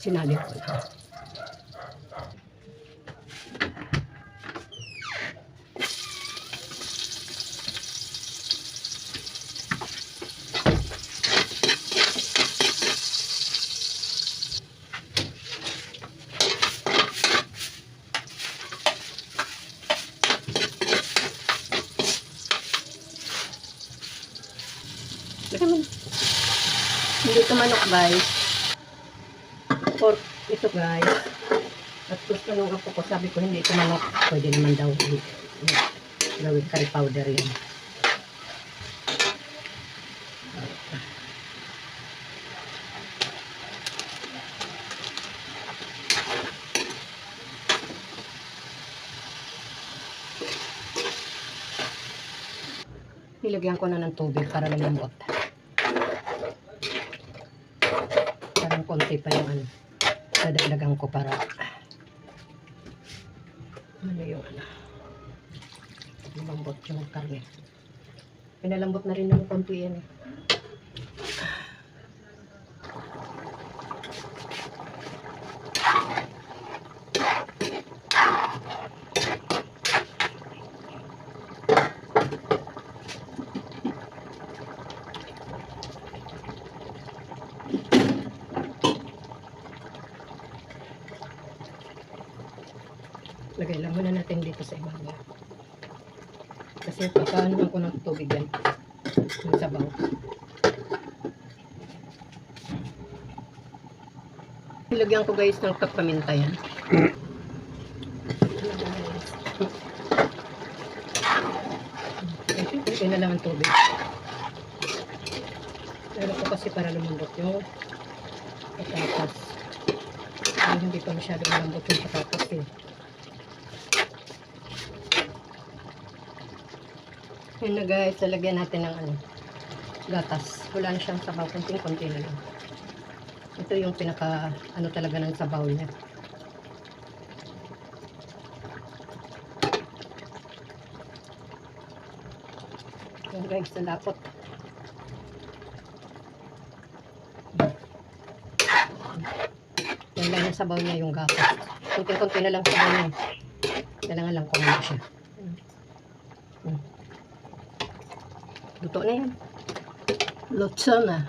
Sinali ko na. Hindi ito manok, guys. Pork ito, guys. At gusto nung ako ko, sabi ko hindi ito manok. Pwede naman daw gawin curry powder yan. Nilagyan ko na ng tubig para lumambot. Parang konti pa yung ano. Dadagdagan ko para ano yung ano. Lumambot yung karne. Pinalambot na rin ng konti yan eh. Lagay lang muna natin dito sa ibabaw. Kasi pagkahanuan ko ng tubig yan. Yung sabaw. Nilagyan ko guys ng paminta yan. Ito na lang ang tubig. Pero ko kasi para lumambot yung patatas. Hindi pa masyado lumambot yung patatas eh. Yun na guys, lalagyan natin ng ano, gatas. Wala na siyang sabaw, konting-konti na lang. Ito yung pinaka, ano talaga ng sabaw niya. Yan guys, nalapot. Yan lang yung sabaw niya, yung gatas. Konting-konti na lang sabaw niya. Kailangan lang kung ano siya. Luto na yan. Lutso na.